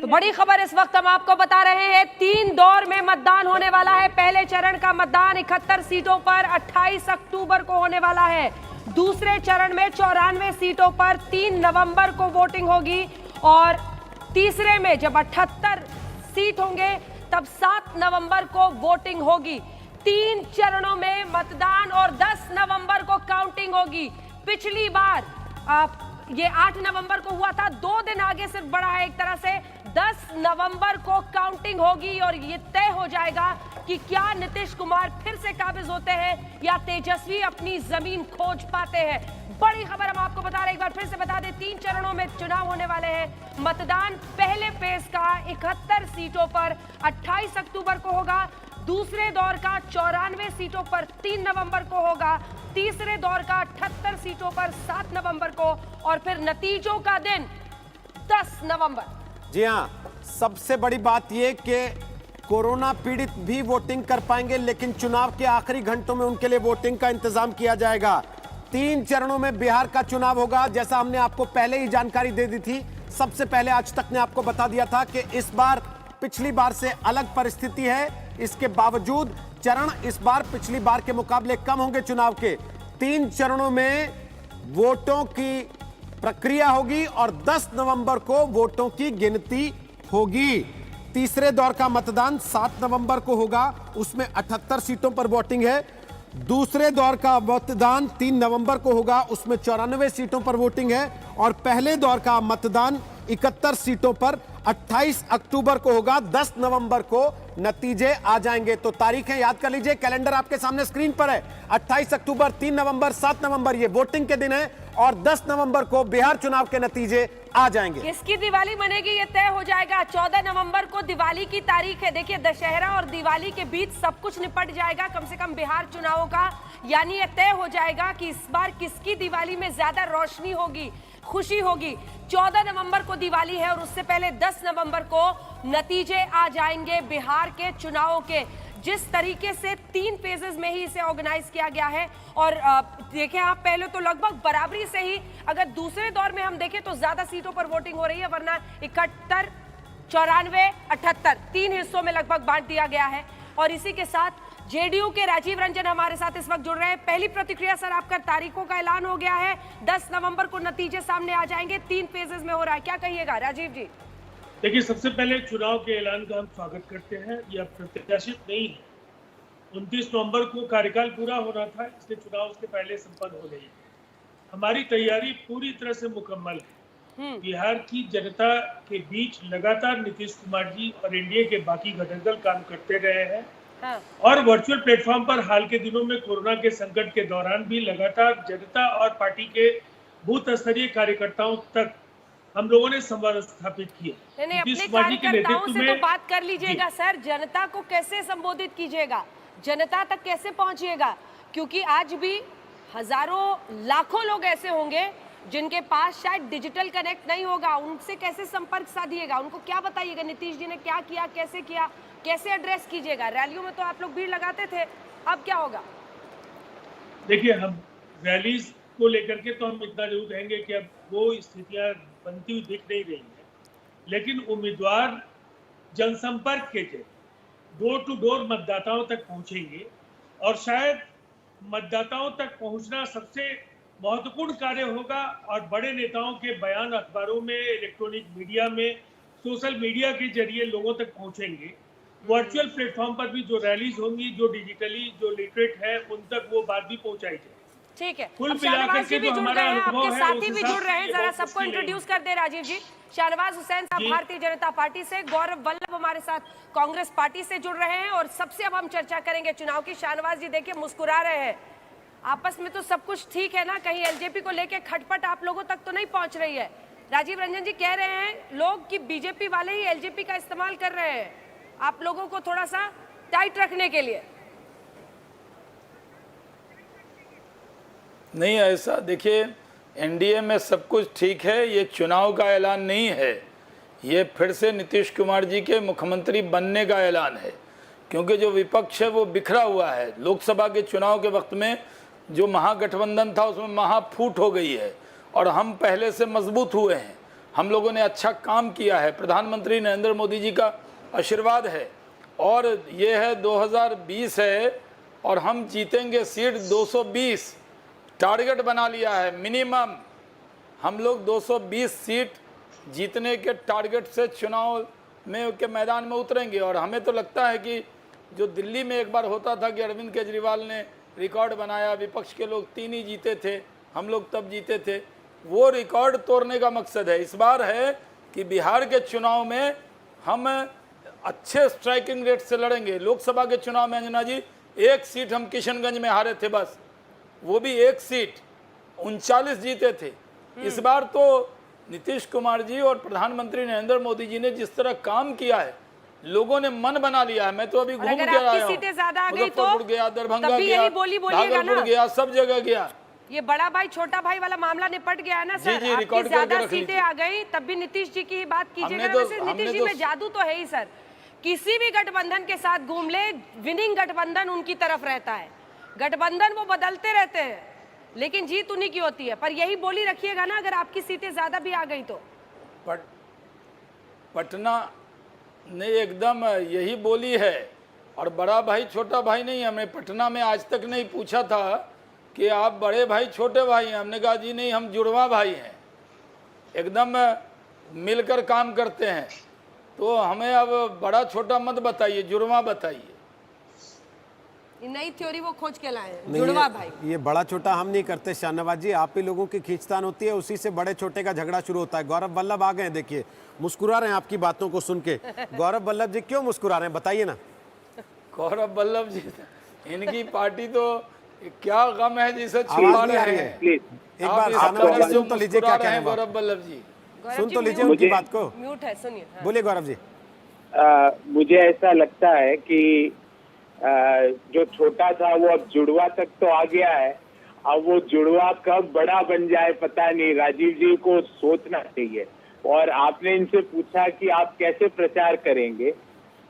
तो बड़ी खबर इस वक्त हम आपको बता रहे हैं, 3 दौर में मतदान होने वाला है। पहले चरण का मतदान 71 सीटों पर 28 अक्टूबर को होने वाला है। दूसरे चरण में 94 सीटों पर 3 नवंबर को वोटिंग होगी और तीसरे में जब 78 सीट होंगे तब 7 नवंबर को वोटिंग होगी। 3 चरणों में मतदान और 10 नवंबर को काउंटिंग होगी। पिछली बार ये 8 नवंबर को हुआ था, 2 दिन आगे सिर्फ बढ़ा है एक तरह से। 10 नवंबर को काउंटिंग होगी और ये तय हो जाएगा कि क्या नीतीश कुमार फिर से काबिज होते हैं या तेजस्वी अपनी जमीन खोज पाते हैं। बड़ी खबर हम आपको बता रहे हैं, एक बार फिर से बता दें, 3 चरणों में चुनाव होने वाले हैं। मतदान पहले फेज का 71 सीटों पर 28 अक्टूबर को होगा। दूसरे दौर का 94 सीटों पर 3 नवंबर को होगा। तीसरे दौर का 78 सीटों पर 7 नवंबर को और फिर नतीजों का दिन 10 नवंबर। जी हाँ, सबसे बड़ी बात यह कि कोरोना पीड़ित भी वोटिंग कर पाएंगे, लेकिन चुनाव के आखिरी घंटों में उनके लिए वोटिंग का इंतजाम किया जाएगा। 3 चरणों में बिहार का चुनाव होगा, जैसा हमने आपको पहले ही जानकारी दे दी थी। सबसे पहले आज तक ने आपको बता दिया था कि इस बार पिछली बार से अलग परिस्थिति है। इसके बावजूद चरण इस बार पिछली बार के मुकाबले कम होंगे। चुनाव के 3 चरणों में वोटों की प्रक्रिया होगी और 10 नवंबर को वोटों की गिनती होगी। तीसरे दौर का मतदान 7 नवंबर को होगा, उसमें 78 सीटों पर वोटिंग है। दूसरे दौर का मतदान 3 नवंबर को होगा, उसमें 94 सीटों पर वोटिंग है। और पहले दौर का मतदान 71 सीटों पर 28 अक्टूबर को होगा। 10 नवंबर को नतीजे आ जाएंगे। तो तारीखें याद कर लीजिए, कैलेंडर आपके सामने स्क्रीन पर है। 28 अक्टूबर, 3 नवंबर, 7 नवंबर ये वोटिंग के दिन है और 10 नवंबर को बिहार चुनाव के नतीजे आ जाएंगे। किसकी दिवाली मनेगी ये तय हो जाएगा। 14 नवंबर को दिवाली की तारीख है। देखिए, दशहरा और दिवाली के बीच सब कुछ निपट जाएगा, कम से कम बिहार चुनावों का। यानी ये तय हो जाएगा कि इस बार किसकी दिवाली में ज्यादा रोशनी होगी, खुशी होगी। 14 नवंबर को दिवाली है और उससे पहले 10 नवंबर को नतीजे आ जाएंगे बिहार के चुनावों के। जिस तरीके से 3 फेजेस में ही इसे ऑर्गेनाइज किया गया है और देखें आप, पहले तो लगभग बराबरी से ही, अगर दूसरे दौर में हम देखें तो ज्यादा सीटों पर वोटिंग हो रही है, वरना 71, 94, 78 3 हिस्सों में लगभग बांट दिया गया है। और इसी के साथ जेडीयू के राजीव रंजन हमारे साथ इस वक्त जुड़ रहे हैं। पहली प्रतिक्रिया सर आपका, तारीखों का ऐलान हो गया है, 10 नवंबर को नतीजे सामने आ जाएंगे, 3 फेजेस में हो रहा है, क्या कहिएगा राजीव जी? देखिए, सबसे पहले चुनाव के ऐलान का हम स्वागत करते हैं। यह प्रत्याशित नहीं है। 29 नवंबर को कार्यकाल पूरा होना था, इसलिए चुनाव उसके पहले संपन्न हो गई है। हमारी तैयारी पूरी तरह से मुकम्मल है। बिहार की जनता के बीच लगातार नीतीश कुमार जी और एनडीए के बाकी घटक दल काम करते रहे हैं। और वर्चुअल प्लेटफॉर्म पर हाल के दिनों में कोरोना के संकट के दौरान भी लगातार जनता और पार्टी के बूथ स्तरीय कार्यकर्ताओं तक हम लोगों ने संवाद स्थापित किया। अपने कार्यकर्ताओं से तो बात कर लीजिएगा सर, जनता को कैसे संबोधित कीजिएगा, जनता तक कैसे पहुंचिएगा, क्योंकि आज भी हजारों लाखों लोग ऐसे होंगे जिनके पास शायद डिजिटल कनेक्ट नहीं होगा। उनसे कैसे संपर्क साधिएगा, उनको क्या बताइएगा नीतीश जी ने क्या किया, कैसे एड्रेस कीजिएगा? रैलियों में तो आप लोग भीड़ लगाते थे, अब क्या होगा? देखिए, हम रैलीज को लेकर के तो हम इतना जरूर कहेंगे कि अब वो स्थितियां बनती हुई दिख नहीं रही है, लेकिन उम्मीदवार जनसंपर्क के जरिए डोर टू डोर मतदाताओं तक पहुंचेंगे और शायद मतदाताओं तक पहुंचना सबसे महत्वपूर्ण कार्य होगा। और बड़े नेताओं के बयान अखबारों में, इलेक्ट्रॉनिक मीडिया में, सोशल मीडिया के जरिए लोगों तक पहुंचेंगे। वर्चुअल प्लेटफॉर्म पर भी जो रैलीज होंगी, जो डिजिटली जो लिटरेट है, उन तक वो बात भी पहुंचाई जाए। ठीक है, कुल शाहनवाज जी भी जुड़ रहे हैं, आपके साथी भी जुड़ रहे हैं, जरा सबको सबको इंट्रोड्यूस कर दे राजीव जी। शाहनवाज हुसैन साहब भारतीय जनता पार्टी से, गौरव वल्लभ हमारे साथ कांग्रेस पार्टी से जुड़ रहे हैं और सबसे अब हम चर्चा करेंगे चुनाव की। शाहनवाज जी देखिए मुस्कुरा रहे हैं, आपस में तो सब कुछ ठीक है ना, कहीं एलजेपी को लेके खटपट आप लोगों तक तो नहीं पहुंच रही है? राजीव रंजन जी कह रहे हैं लोग कि बीजेपी वाले ही एलजेपी का इस्तेमाल कर रहे हैं आप लोगों को थोड़ा सा टाइट रखने के लिए। नहीं, ऐसा देखिए, एनडीए में सब कुछ ठीक है। ये चुनाव का ऐलान नहीं है, ये फिर से नीतीश कुमार जी के मुख्यमंत्री बनने का ऐलान है, क्योंकि जो विपक्ष है वो बिखरा हुआ है। लोकसभा के चुनाव के वक्त में जो महागठबंधन था उसमें महाफूट हो गई है और हम पहले से मजबूत हुए हैं। हम लोगों ने अच्छा काम किया है, प्रधानमंत्री नरेंद्र मोदी जी का आशीर्वाद है। और ये है 2020 है और हम जीतेंगे सीट 220, टारगेट बना लिया है मिनिमम। हम लोग 220 सीट जीतने के टारगेट से चुनाव में के मैदान में उतरेंगे। और हमें तो लगता है कि जो दिल्ली में एक बार होता था कि अरविंद केजरीवाल ने रिकॉर्ड बनाया, विपक्ष के लोग 3 ही जीते थे, हम लोग तब जीते थे, वो रिकॉर्ड तोड़ने का मकसद है। इस बार है कि बिहार के चुनाव में हम अच्छे स्ट्राइकिंग रेट से लड़ेंगे। लोकसभा के चुनाव में अंजना जी 1 सीट हम किशनगंज में हारे थे बस, वो भी 1 सीट, 39 जीते थे। इस बार तो नीतीश कुमार जी और प्रधानमंत्री नरेंद्र मोदी जी ने जिस तरह काम किया है, लोगों ने मन बना लिया है। मैं तो अभी घूम के आया हूँ, सीटें ज्यादा आ गई तो मुजफ्फरपुर गया, दरभंगा तब भी गया, यही बोली बोलिएगा भागलपुर ना। गया, सब जगह गया। ये बड़ा भाई छोटा भाई वाला मामला निपट गया है ना सर। जी, आपकी रिकॉर्ड करके ज्यादा रख लीजिए। सीटें आ गई तब भी नीतीश जी की ही बात कीजिएगा ना। वैसे नीतीश जी में जादू तो है ही सर, किसी भी गठबंधन के साथ घूम ले, विनिंग गठबंधन उनकी तरफ रहता है। गठबंधन वो बदलते रहते हैं लेकिन जीत उन्हीं की होती है। पर यही बोली रखिएगा ना अगर आपकी सीटें ज्यादा भी आ गई तो। पटना ने एकदम यही बोली है। और बड़ा भाई छोटा भाई नहीं, हमें पटना में आज तक नहीं पूछा था कि आप बड़े भाई छोटे भाई हैं। हमने कहा जी नहीं, हम जुड़वा भाई हैं, एकदम मिलकर काम करते हैं। तो हमें अब बड़ा छोटा मत बताइए, जुड़वा बताइए। नई थ्योरी वो खोज के लाए हैं, जुड़वा भाई। ये बड़ा छोटा हम नहीं करते शाहनवाज जी, आप ही लोगों की खींचतान होती है, उसी से बड़े छोटे का झगड़ा शुरू होता है। गौरव वल्लभ आ गए, देखिए मुस्कुरा रहे हैं आपकी बातों को सुन के। गौरव वल्लभ जी क्यों मुस्कुरा रहे हैं, बताइए ना। गौरव वल्लभ जी, इनकी पार्टी तो क्या गम है जिसे छुपा रहे हैं। एक बार शाहनवाज जी सुन तो लीजिए क्या कह रहे हैं गौरव वल्लभ जी, सुन तो लीजिए उनकी बात को। म्यूट है, सुनिए। हाँ। बोलिए गौरव जी। मुझे ऐसा लगता है कि जो छोटा था वो अब जुड़वा तक तो आ गया है। अब वो जुड़वा कब बड़ा बन जाए पता नहीं, राजीव जी को सोचना चाहिए। और आपने इनसे पूछा कि आप कैसे प्रचार करेंगे,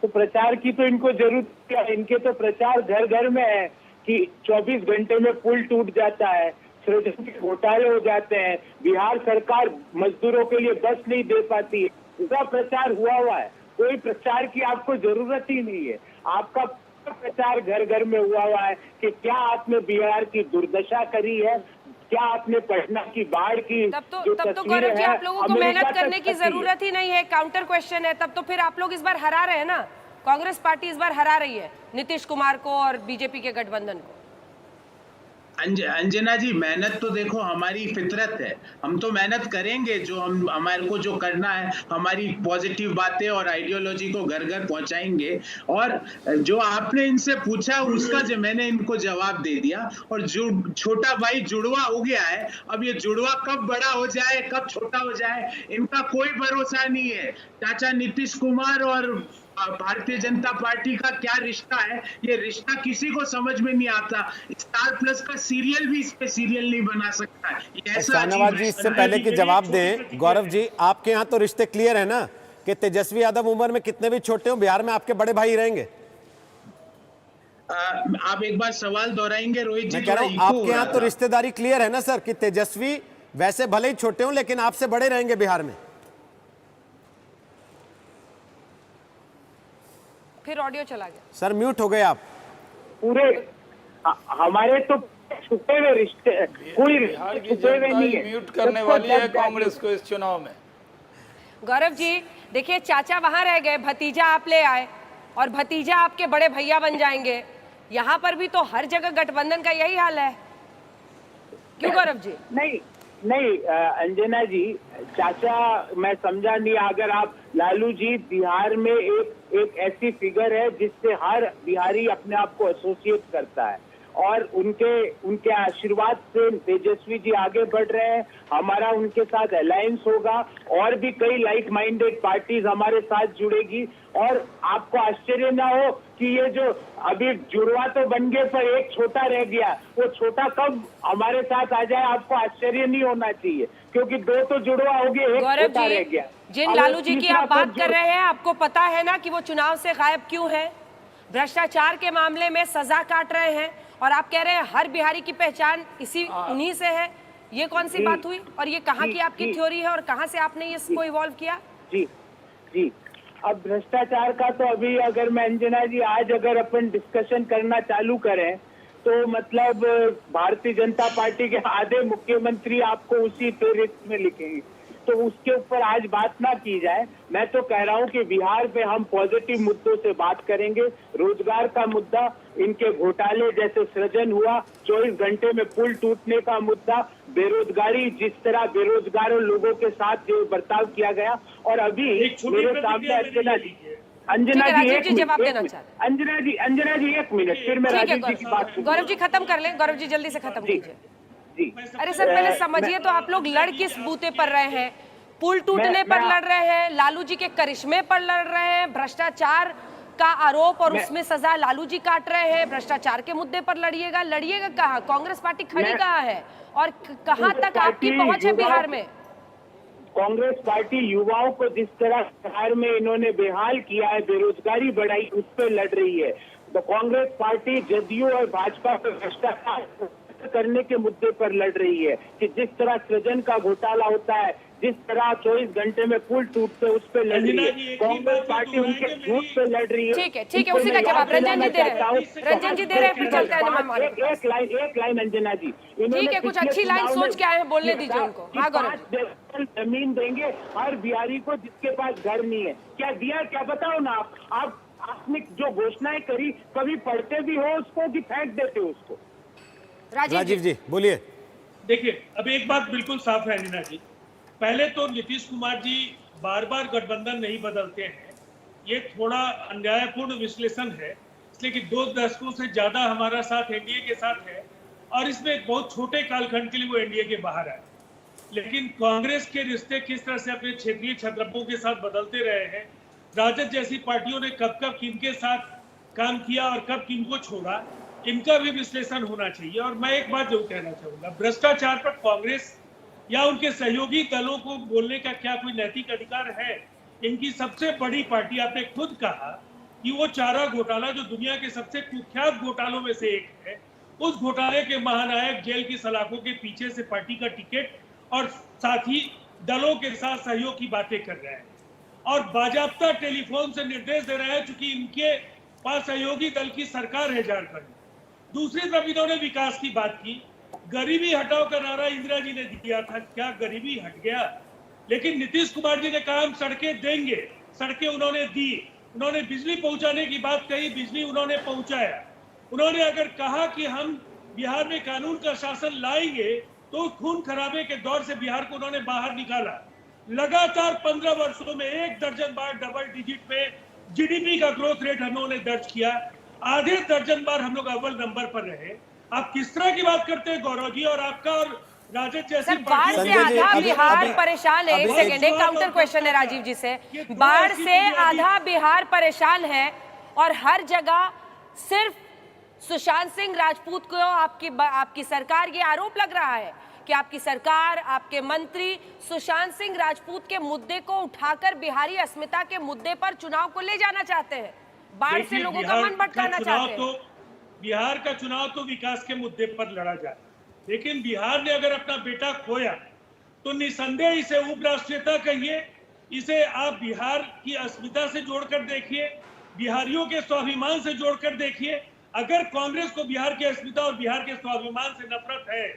तो प्रचार की तो इनको जरूरत क्या है। इनके तो प्रचार घर घर में है कि 24 घंटे में पुल टूट जाता है, सृजन के घोटाले हो जाते हैं, बिहार सरकार मजदूरों के लिए बस नहीं दे पाती है। उसका प्रचार हुआ है, कोई प्रचार की आपको जरूरत ही नहीं है। आपका प्रचार घर घर में हुआ है कि क्या आपने बिहार की दुर्दशा करी है, क्या आपने पटना की बाढ़ की तब तो गौरव जी आप लोगों को मेहनत करने की जरूरत ही नहीं है। काउंटर क्वेश्चन है, तब तो फिर आप लोग इस बार हरा रहे हैं ना। कांग्रेस पार्टी इस बार हरा रही है नीतीश कुमार को और बीजेपी के गठबंधन को। अंजना जी, मेहनत तो देखो हमारी फितरत है, हम तो मेहनत करेंगे। जो हमारे को जो करना है, हमारी पॉजिटिव बातें और आइडियोलॉजी को घर घर पहुंचाएंगे। और जो आपने इनसे पूछा उसका जो मैंने इनको जवाब दे दिया। और जो छोटा भाई जुड़वा हो गया है, अब ये जुड़वा कब बड़ा हो जाए कब छोटा हो जाए इनका कोई भरोसा नहीं है। चाचा नीतीश कुमार और भारतीय जनता पार्टी का क्या रिश्ता है, ये रिश्ता किसी को समझ में नहीं आता। स्टार प्लस का सीरियल भी इस पे सीरियल नहीं बना सकता है। शाहनवाज जी इससे पहले कि जवाब दें, गौरव जी आपके यहाँ तो रिश्ते क्लियर है ना कि तेजस्वी यादव उम्र में कितने भी छोटे हो बिहार में आपके बड़े भाई रहेंगे। आप एक बार सवाल दोहराएंगे रोहित जी? मैं कह रहा हूँ आपके यहाँ तो रिश्तेदारी क्लियर है ना सर कि तेजस्वी वैसे भले ही छोटे हो लेकिन आपसे बड़े रहेंगे बिहार में। फिर ऑडियो चला गया सर, म्यूट हो गए आप। पूरे हमारे तो छुपे हुए रिश्ते, कोई बिहार की छुपे हुए नहीं है। म्यूट करने वाली है कांग्रेस को इस चुनाव में। गौरव जी देखिए, चाचा वहां रह गए, भतीजा आप ले आए और भतीजा आपके बड़े भैया बन जाएंगे। यहाँ पर भी तो हर जगह गठबंधन का यही हाल है, क्यों गौरव जी? नहीं अंजना जी, चाचा मैं समझा नहीं। अगर आप लालू जी बिहार में एक ऐसी फिगर है जिससे हर बिहारी अपने आप को एसोसिएट करता है और उनके आशीर्वाद से तेजस्वी जी आगे बढ़ रहे हैं। हमारा उनके साथ अलायंस होगा और भी कई लाइक माइंडेड पार्टीज हमारे साथ जुड़ेगी। और आपको आश्चर्य ना हो कि ये जो अभी जुड़वा तो बन गए पर एक छोटा रह गया, वो छोटा कब हमारे साथ आ जाए आपको आश्चर्य नहीं होना चाहिए, क्योंकि 2 तो जुड़वा हो गए, एक छोटा रह गया। जिन लालू जी की आप बात कर रहे हैं, आपको पता है ना कि वो चुनाव से गायब क्यों है? भ्रष्टाचार के मामले में सजा काट रहे हैं और आप कह रहे हैं हर बिहारी की पहचान उन्हीं से है। ये कौन सी बात हुई और ये कहाँ की आपकी थ्योरी है और कहाँ से आपने इसको इवॉल्व किया? जी जी, अब भ्रष्टाचार का तो अभी अगर मैं अंजना जी आज अगर अपन डिस्कशन करना चालू करें तो मतलब भारतीय जनता पार्टी के आधे मुख्यमंत्री आपको उसी फेहरिस्त में लिखेंगे, तो उसके ऊपर आज बात ना की जाए। मैं तो कह रहा हूं कि बिहार पे हम पॉजिटिव मुद्दों से बात करेंगे। रोजगार का मुद्दा, इनके घोटाले जैसे सृजन हुआ, 24 घंटे में पुल टूटने का मुद्दा, बेरोजगारी, जिस तरह बेरोजगारों लोगों के साथ जो बर्ताव किया गया, और अभी मेरे सामने अंजना जी राजीव जी जवाब देना चाहते हैं। अंजना जी 1 मिनट, फिर मैं राजीव जी की बात गौरव जी खत्म कर लें, गौरव जी जल्दी से खत्म कीजिए। जी। अरे सर पहले समझिए तो आप लोग लड़ किस बूते पर रहे हैं? पुल टूटने पर लड़ रहे हैं, लालू जी के करिश्मे पर लड़ रहे हैं, भ्रष्टाचार का आरोप और उसमें सजा लालू जी काट रहे हैं, भ्रष्टाचार के मुद्दे पर लड़िएगा कहाँ? कांग्रेस पार्टी खड़ी कहाँ है और कहाँ तक आपकी पहुंच है बिहार में? कांग्रेस पार्टी युवाओं को जिस तरह बिहार में इन्होंने बेहाल किया है, बेरोजगारी बढ़ाई, उस पर लड़ रही है। तो कांग्रेस पार्टी जदयू और भाजपा पर भ्रष्टाचार करने के मुद्दे पर लड़ रही है कि जिस तरह सृजन का घोटाला होता है, जिस तरह 24 घंटे में पुल टूटते उस पे लड़ रही है। कांग्रेस पार्टी उनके झूठ पे लड़ रही है। ठीक है, उसी का जवाब रंजन जी दे रहे हैं, फिर चलते हैं। एक लाइन अंजना जी, ठीक है, कुछ अच्छी लाइन सोच के आए हैं, बोलने दीजिए उनको। हाँ गौरव, जमीन देंगे हर बिहारी को जिसके पास घर नहीं है। क्या दिया, क्या बताओ ना आप आपने जो घोषणाएं करी कभी पढ़ते भी हो उसको कि फेंक देते हो उसको? राजीव जी बोलिए। देखिए, अब एक बात बिल्कुल साफ है अंजना जी, पहले तो नीतीश कुमार जी बार बार गठबंधन नहीं बदलते हैं, ये थोड़ा अन्यायपूर्ण विश्लेषण है, इसलिए कि 2 दशकों से ज्यादा हमारा साथ एनडीए के साथ है और इसमें एक बहुत छोटे कालखंड के लिए वो एनडीए के बाहर आए। लेकिन कांग्रेस के रिश्ते किस तरह से अपने क्षेत्रीय छत्रपों के साथ बदलते रहे हैं, राजद जैसी पार्टियों ने कब कब किनके साथ काम किया और कब किनको छोड़ा, इनका भी विश्लेषण होना चाहिए। और मैं एक बात जरूर कहना चाहूंगा, भ्रष्टाचार पर कांग्रेस या उनके सहयोगी दलों को बोलने का क्या कोई नैतिक अधिकार है? इनकी सबसे बड़ी पार्टी, आपने खुद कहा कि वो चारा घोटाला जो दुनिया के सबसे कुख्यात घोटालों में से एक है, उस घोटाले के महानायक जेल की सलाखों के पीछे से पार्टी का टिकट और साथ ही दलों के साथ सहयोग की बातें कर रहे हैं और बाजाबता टेलीफोन से निर्देश दे रहे हैं, चूंकि इनके पास सहयोगी दल की सरकार है झारखंड में। दूसरी तरफ इन्होंने विकास की बात की, गरीबी हटाओ का नारा इंदिरा जी ने दिया था, क्या गरीबी हट गया? लेकिन नीतीश कुमार जी ने कहा हम सड़कें देंगे, सड़कें उन्होंने दी। उन्होंने बिजली पहुंचाने की बात कही, बिजली उन्होंने पहुंचाया। उन्होंने अगर कहा कि हम बिहार में कानून का शासन लाएंगे तो खून खराबे के दौर से बिहार को उन्होंने बाहर निकाला। लगातार 15 वर्षों में 1 दर्जन बार डबल डिजिट में जीडीपी का ग्रोथ रेट हम लोगों ने दर्ज किया, आधे दर्जन बार हम लोग अव्वल नंबर पर रहे। आप किस तरह की बात करते हैं गौरव जी? और आपका और राजद जैसी बाढ़ से आधा बिहार परेशान है। एक सेकेंड, एक काउंटर क्वेश्चन है राजीव जी से। बाढ़ से आधा बिहार परेशान है और हर जगह सिर्फ सुशांत सिंह राजपूत को आपकी सरकार, ये आरोप लग रहा है कि आपकी सरकार, आपके मंत्री सुशांत सिंह राजपूत के मुद्दे को उठाकर बिहारी अस्मिता के मुद्दे पर चुनाव को ले जाना चाहते हैं, बाढ़ से लोगों का मन भटकाना चाहते हैं। बिहार का चुनाव तो विकास के मुद्दे पर लड़ा जाए, लेकिन बिहार ने अगर अपना बेटा खोया तो निसंदेह इसे उपराष्ट्रीयता कहिए, इसे आप बिहार की अस्मिता से जोड़कर देखिए, बिहारियों के स्वाभिमान से जोड़कर देखिए। अगर कांग्रेस को बिहार की अस्मिता और बिहार के स्वाभिमान से नफरत है,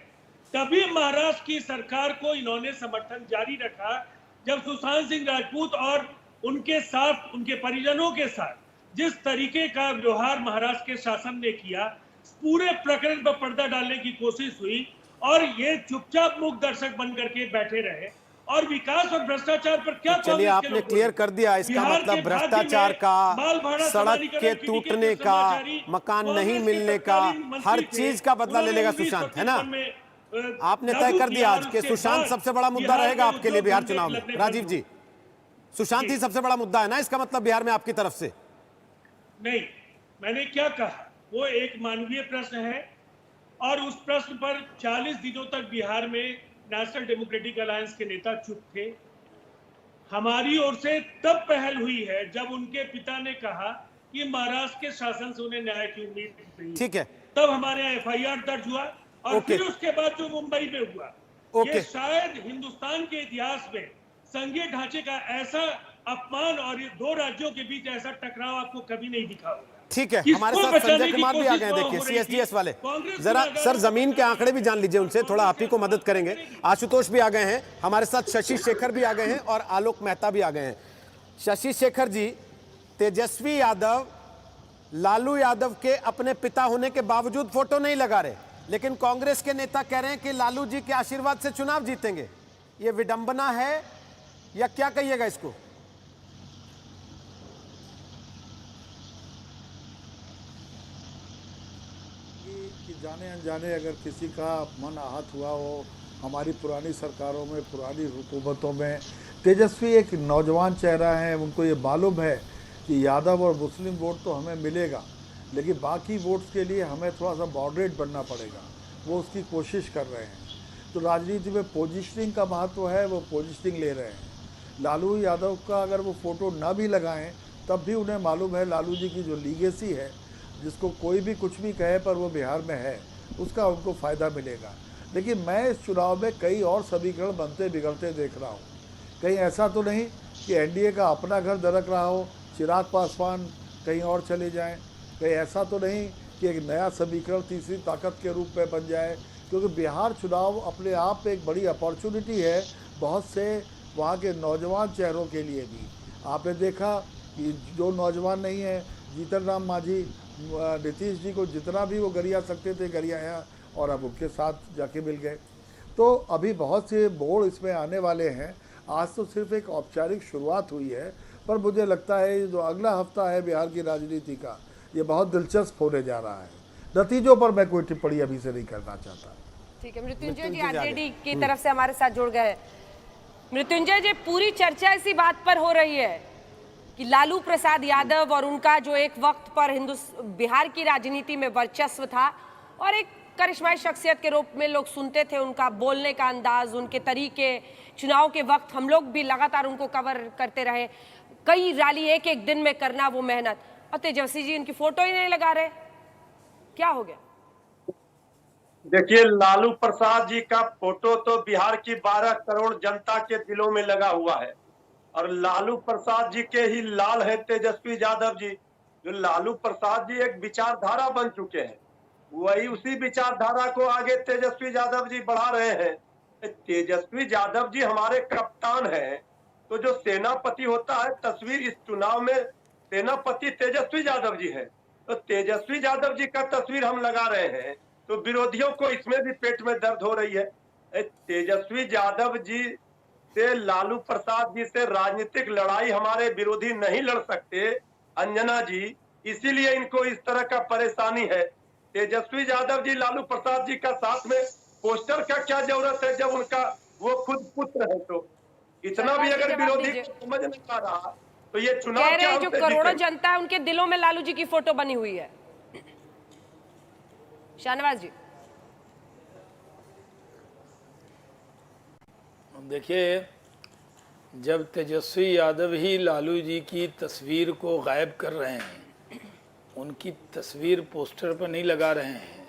तभी महाराष्ट्र की सरकार को इन्होंने समर्थन जारी रखा जब सुशांत सिंह राजपूत और उनके साथ, उनके परिजनों के साथ जिस तरीके का व्यवहार महाराष्ट्र के शासन ने किया, पूरे प्रकरण पर पर्दा डालने की कोशिश हुई और ये चुपचाप मूक दर्शक बन करके बैठे रहे। और विकास और भ्रष्टाचार पर क्या, चलिए आपने क्लियर कर दिया, इसका मतलब भ्रष्टाचार का, सड़क के टूटने का, मकान नहीं मिलने का, हर चीज का बदला ले लेगा सुशांत, है ना? आपने तय कर दिया आज कि सुशांत सबसे बड़ा मुद्दा रहेगा आपके लिए बिहार चुनाव में। राजीव जी, सुशांत ही सबसे बड़ा मुद्दा है ना इसका मतलब बिहार में आपकी तरफ से? नहीं, मैंने क्या कहा, वो एक मानवीय प्रश्न है और उस प्रश्न पर 40 दिनों तक बिहार में नेशनल डेमोक्रेटिक अलायंस के नेता चुप थे। हमारी ओर से तब पहल हुई है जब उनके पिता ने कहा कि महाराष्ट्र के शासन से उन्हें न्याय की उम्मीद नहीं, ठीक है, तब हमारे यहाँ FIR दर्ज हुआ और फिर उसके बाद जो मुंबई में हुआ, ओके। ये शायद हिंदुस्तान के इतिहास में संघीय ढांचे का ऐसा अपमान और ये दो राज्यों के बीच ऐसा टकराव आपको कभी नहीं दिखा होगा। ठीक है, किसको हमारे साथ बचाने संजय की कुमार भी आ कोशिश गए हैं। वहाँ देखिए हो रही थी। सीएसडीएस वाले कांग्रेस जरा को सर जमीन के आंकड़े भी जान लीजिए उनसे, थोड़ा आप ही को मदद करेंगे। आशुतोष भी आ गए हैं हमारे साथ, शशि शेखर भी आ गए हैं और आलोक मेहता भी आ गए हैं। शशि शेखर जी, तेजस्वी यादव लालू यादव के अपने पिता होने के बावजूद फोटो नहीं लगा रहे, लेकिन कांग्रेस के नेता कह रहे हैं कि लालू जी के आशीर्वाद से चुनाव जीतेंगे। ये विडंबना है या क्या कहिएगा इसको? कि जाने अनजाने अगर किसी का मन आहत हुआ हो, हमारी पुरानी सरकारों में, पुरानी हुकूमतों में तेजस्वी एक नौजवान चेहरा है, उनको ये मालूम है कि यादव और मुस्लिम वोट तो हमें मिलेगा, लेकिन बाकी वोट्स के लिए हमें थोड़ा सा मॉडरेट बनना पड़ेगा। वो उसकी कोशिश कर रहे हैं। तो राजनीति में पोजीशनिंग का महत्व है, वो पोजीशनिंग ले रहे हैं। लालू यादव का अगर वो फ़ोटो ना भी लगाएं तब भी उन्हें मालूम है लालू जी की जो लीगेसी है, जिसको कोई भी कुछ भी कहे पर वो बिहार में है, उसका उनको फ़ायदा मिलेगा। लेकिन मैं इस चुनाव में कई और समीकरण बनते बिगड़ते देख रहा हूँ। कहीं ऐसा तो नहीं कि एनडीए का अपना घर दरक रहा हो, चिराग पासवान कहीं और चले जाएं। कहीं ऐसा तो नहीं कि एक नया समीकरण तीसरी ताकत के रूप में बन जाए, क्योंकि बिहार चुनाव अपने आप में एक बड़ी अपॉर्चुनिटी है बहुत से वहाँ के नौजवान चेहरों के लिए भी। आपने देखा कि जो नौजवान नहीं है, जीतन राम मांझी नीतीश जी को जितना भी वो गरिया सकते थे गरियाया, और अब उनके साथ जाके मिल गए। तो अभी बहुत से मोड़ इसमें आने वाले हैं। आज तो सिर्फ एक औपचारिक शुरुआत हुई है, पर मुझे लगता है जो अगला हफ्ता है बिहार की राजनीति का, ये बहुत दिलचस्प होने जा रहा है। नतीजों पर मैं कोई टिप्पणी अभी से नहीं करना चाहता। ठीक है, मृत्युंजय जी आरजेडी की तरफ से हमारे साथ जुड़ गए। मृत्युंजय जी, पूरी चर्चा इसी बात पर हो रही है कि लालू प्रसाद यादव और उनका जो एक वक्त पर बिहार की राजनीति में वर्चस्व था और एक करिश्माई शख्सियत के रूप में लोग सुनते थे, उनका बोलने का अंदाज, उनके तरीके, चुनाव के वक्त हम लोग भी लगातार उनको कवर करते रहे, कई रैली एक एक दिन में करना, वो मेहनत। और तेजस्वी जी उनकी फोटो ही नहीं लगा रहे, क्या हो गया? देखिए, लालू प्रसाद जी का फोटो तो बिहार की 12 करोड़ जनता के दिलों में लगा हुआ है, और लालू प्रसाद जी के ही लाल है तेजस्वी यादव जी। जो लालू प्रसाद जी एक विचारधारा बन चुके हैं, वही उसी विचारधारा को आगे तेजस्वी यादव जी बढ़ा रहे हैं। तेजस्वी यादव जी हमारे कप्तान हैं, तो जो सेनापति होता है, तस्वीर इस चुनाव में सेनापति तेजस्वी यादव जी है, तो तेजस्वी यादव जी का तस्वीर हम लगा रहे हैं, तो विरोधियों को इसमें भी पेट में दर्द हो रही है। तेजस्वी यादव जी से, लालू प्रसाद जी से राजनीतिक लड़ाई हमारे विरोधी नहीं लड़ सकते अंजना जी, इसीलिए इनको इस तरह का परेशानी है। तेजस्वी यादव जी लालू प्रसाद जी का साथ में पोस्टर का क्या जरूरत है जब उनका वो खुद पुत्र है? तो इतना भी अगर विरोधी समझ नहीं पा रहा तो ये चुनाव कह रहे हैं जो करोड़ों जनता है उनके दिलों में लालू जी की फोटो बनी हुई है। शाहनवाज जी, देखिए, जब तेजस्वी यादव ही लालू जी की तस्वीर को गायब कर रहे हैं, उनकी तस्वीर पोस्टर पर नहीं लगा रहे हैं,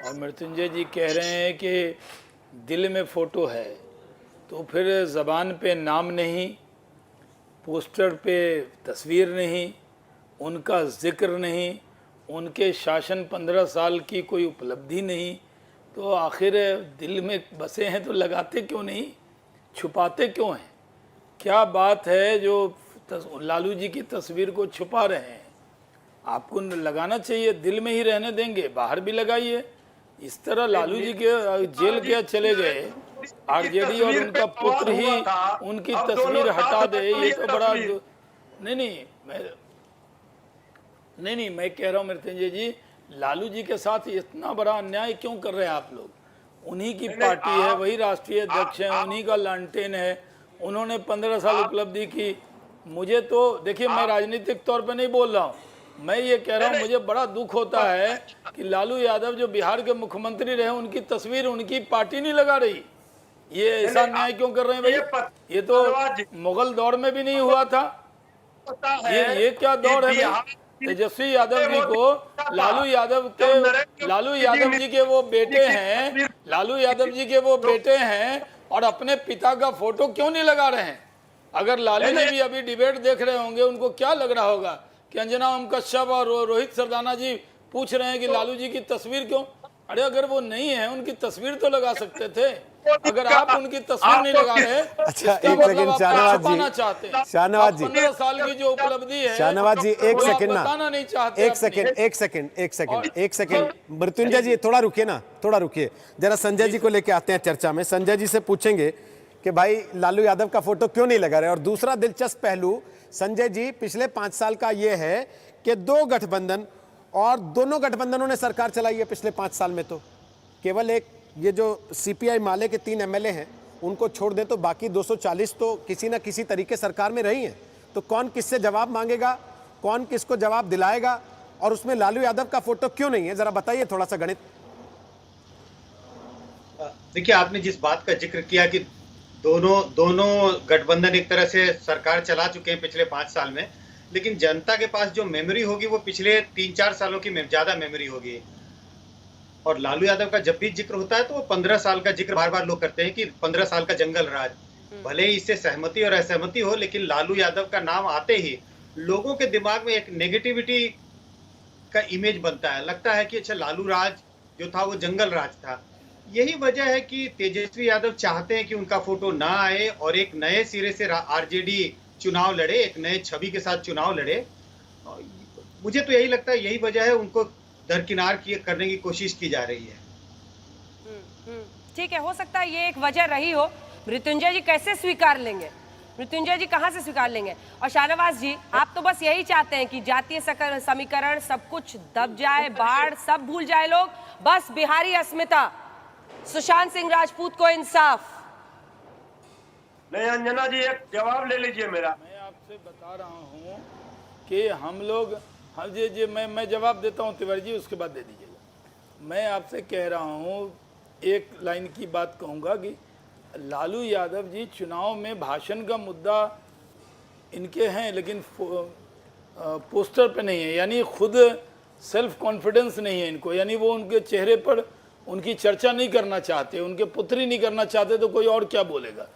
और मृत्युंजय जी कह रहे हैं कि दिल में फ़ोटो है, तो फिर ज़बान पे नाम नहीं, पोस्टर पे तस्वीर नहीं, उनका जिक्र नहीं, उनके शासन 15 साल की कोई उपलब्धि नहीं, तो आखिर दिल में बसे हैं तो लगाते क्यों नहीं, छुपाते क्यों हैं? क्या बात है जो लालू जी की तस्वीर को छुपा रहे हैं? आपको लगाना चाहिए, दिल में ही रहने देंगे, बाहर भी लगाइए। इस तरह लालू जी के जेल क्या चले गए, आरजेडी और उनका पुत्र ही उनकी तस्वीर हटा दे, ये तो बड़ा नहीं, मैं कह रहा हूँ मृत्युंजय जी, लालू जी के साथ इतना बड़ा अन्याय क्यों कर रहे हैं आप लोग? उन्हीं की पार्टी है, वही राष्ट्रीय अध्यक्ष है, उन्हीं का लांटेन है, उन्होंने 15 साल उपलब्धि की। मुझे तो देखिए, मैं राजनीतिक तौर पे नहीं बोल रहा हूँ, मैं ये कह रहा हूँ, मुझे बड़ा दुख होता है कि लालू यादव जो बिहार के मुख्यमंत्री रहे, उनकी तस्वीर उनकी पार्टी नहीं लगा रही। ये ऐसा न्याय क्यों कर रहे हैं भाई? ये तो मुगल दौर में भी नहीं हुआ था। ये क्या दौर है भाई? तेजस्वी यादव जी को था। लालू यादव जब नरेंद्र के लालू मोदी यादव ने जी के वो बेटे की हैं, तस्वीर- लालू यादव जी के वो बेटे हैं और अपने पिता का फोटो क्यों नहीं लगा रहे हैं? अगर लालू जी भी अभी डिबेट देख रहे होंगे, उनको क्या लग रहा होगा कि अंजना ओम कश्यप और रोहित सरदाना जी पूछ रहे हैं कि लालू जी की तस्वीर क्यों? अरे अगर वो नहीं है, उनकी तस्वीर तो लगा सकते थे। अगर आप उनकी तस्वीर नहीं लगा रहे, अच्छा, इसका एक मतलब सेकंड, आप शाहनवाज छुपाना जी। चाहते हैं। शाहनवाज जी। 15 साल की जो उपलब्धि है, शाहनवाज जी, एक वो आप सेकंड ना, बताना नहीं चाहते एक अपनी। सेकंड मृत्युंजय जी थोड़ा रुकिए ना, थोड़ा रुकिए जरा। संजय जी को लेके आते हैं चर्चा में। संजय जी से पूछेंगे कि भाई लालू यादव का फोटो क्यों नहीं लगा रहे। और दूसरा दिलचस्प पहलू संजय जी, पिछले 5 साल का ये है कि 2 गठबंधन, और दोनों गठबंधनों ने सरकार चलाई है पिछले 5 साल में। तो केवल एक ये जो सीपीआई माले के 3 एमएलए हैं उनको छोड़ दे तो बाकी 240 तो किसी ना किसी तरीके सरकार में रही हैं। तो कौन किससे जवाब मांगेगा, कौन किसको जवाब दिलाएगा, और उसमें लालू यादव का फोटो क्यों नहीं है? जरा बताइए थोड़ा सा गणित। देखिए, आपने जिस बात का जिक्र किया कि दोनों गठबंधन एक तरह से सरकार चला चुके हैं पिछले 5 साल में, लेकिन जनता के पास जो मेमोरी होगी वो पिछले 3-4 सालों की ज्यादा मेमोरी होगी। और लालू यादव का जब भी जिक्र होता है तो वो 15 साल का जिक्र बार बार लोग करते हैं कि 15 साल का जंगल राज। भले ही इससे सहमति और असहमति हो, लेकिन लालू यादव का नाम आते ही लोगों के दिमाग में एक नेगेटिविटी का इमेज बनता है। लगता है कि अच्छा, लालू राज जो था वो जंगल राज था। यही वजह है कि तेजस्वी यादव चाहते हैं कि उनका फोटो ना आए और एक नए सिरे से आरजेडी चुनाव लड़े, एक नए छवि के साथ चुनाव लड़े। मुझे तो यही लगता है, यही वजह है उनको दरकिनार करने की कोशिश की जा रही है। ठीक है, हो सकता है ये एक वजह रही हो। मृत्युंजय जी कैसे स्वीकार लेंगे? मृत्युंजय जी कहां से स्वीकार लेंगे? और शाहनवाज जी, आप तो बस यही चाहते हैं कि जातीय समीकरण सब कुछ दब जाए, बाढ़ सब भूल जाए लोग, बस बिहारी अस्मिता, सुशांत सिंह राजपूत को इंसाफ। नहीं अंजना जी, एक जवाब ले लीजिए मेरा। मैं आपसे बता रहा हूँ कि हम लोग, हाँ जी मैं जवाब देता हूँ तिवारी जी, उसके बाद दे दीजिएगा। मैं आपसे कह रहा हूँ, एक लाइन की बात कहूँगा कि लालू यादव जी चुनाव में भाषण का मुद्दा इनके हैं, लेकिन पोस्टर पे नहीं है। यानी खुद सेल्फ कॉन्फिडेंस नहीं है इनको, यानी वो उनके चेहरे पर उनकी चर्चा नहीं करना चाहते, उनके पुत्री नहीं करना चाहते, तो कोई और क्या बोलेगा।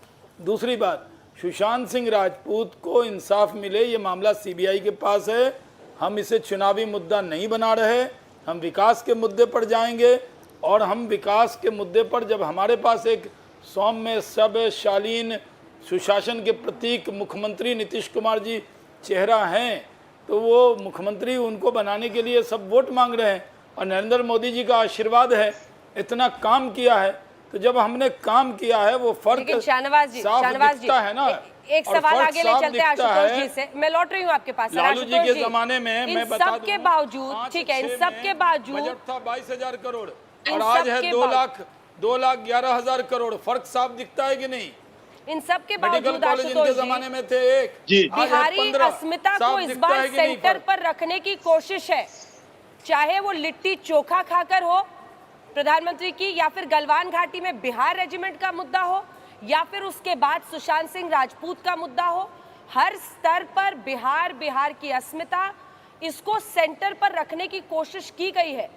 दूसरी बात, सुशांत सिंह राजपूत को इंसाफ मिले, ये मामला सीबीआई के पास है। हम इसे चुनावी मुद्दा नहीं बना रहे, हम विकास के मुद्दे पर जाएंगे। और हम विकास के मुद्दे पर, जब हमारे पास एक सौम्य, सभ्य, शालीन, सुशासन के प्रतीक मुख्यमंत्री नीतीश कुमार जी चेहरा हैं, तो वो मुख्यमंत्री उनको बनाने के लिए सब वोट मांग रहे हैं। और नरेंद्र मोदी जी का आशीर्वाद है, इतना काम किया है। तो जब हमने काम किया है, वो फर्क शाहनवाज जी है ना। एक सवाल आगे ले चलते हैं आशुतोष जी से। मैं लौट रही हूँ आपके पास। लालू जी के जमाने में मैं बता दूं, सबके बावजूद, ठीक है, इन सबके बावजूद बजट था 22,000 करोड़ और आज है 2,11,000 करोड़। फर्क साफ दिखता है कि नहीं? इन सब के मेडिकल बावजूद कॉलेज इनके आशुतोष जमाने में थे एक, जी, बिहारी अस्मिता को इस बार सेंटर पर रखने की कोशिश है, चाहे वो लिट्टी चोखा खाकर हो प्रधानमंत्री की, या फिर गलवान घाटी में बिहार रेजिमेंट का मुद्दा हो, या फिर उसके बाद सुशांत सिंह राजपूत का मुद्दा हो। हर स्तर पर बिहार की अस्मिता, इसको सेंटर पर रखने की कोशिश की गई है।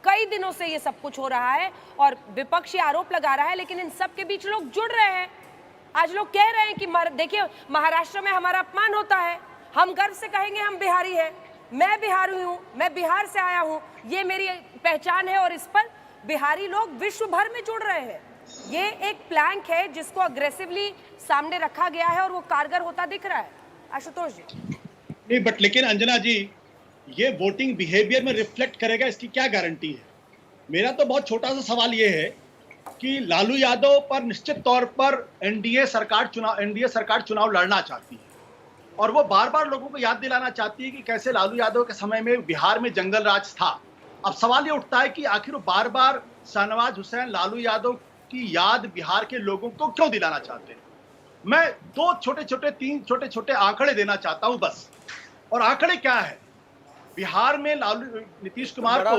कई दिनों से ये सब कुछ हो रहा है और विपक्ष ये आरोप लगा रहा है, लेकिन इन सब के बीच लोग जुड़ रहे हैं। आज लोग कह रहे हैं कि देखिए, महाराष्ट्र में हमारा अपमान होता है, हम गर्व से कहेंगे हम बिहारी हैं, मैं बिहारी हूँ, मैं बिहार से आया हूँ, ये मेरी पहचान है। और इस पर बिहारी लोग विश्व भर में जुड़ रहे हैं। ये एक प्लैंक है जिसको अग्रेसिवली सामने रखा गया है और वो कारगर होता दिख रहा है। आशुतोष जी नहीं, बट लेकिन अंजना जी, ये वोटिंग बिहेवियर में रिफ्लेक्ट करेगा, इसकी क्या गारंटी है? मेरा तो बहुत छोटा सा सवाल ये है कि लालू यादव पर निश्चित तौर पर एनडीए सरकार चुनाव लड़ना चाहती है और वो बार बार लोगों को याद दिलाना चाहती है कि कैसे लालू यादव के समय में बिहार में जंगल राज था। अब सवाल ये उठता है कि आखिर वो बार बार शाहनवाज हुसैन, लालू यादव की याद बिहार के लोगों को क्यों दिलाना चाहते हैं? मैं 3 छोटे छोटे आंकड़े देना चाहता हूं बस। और आंकड़े क्या है? बिहार में लालू नीतीश कुमार को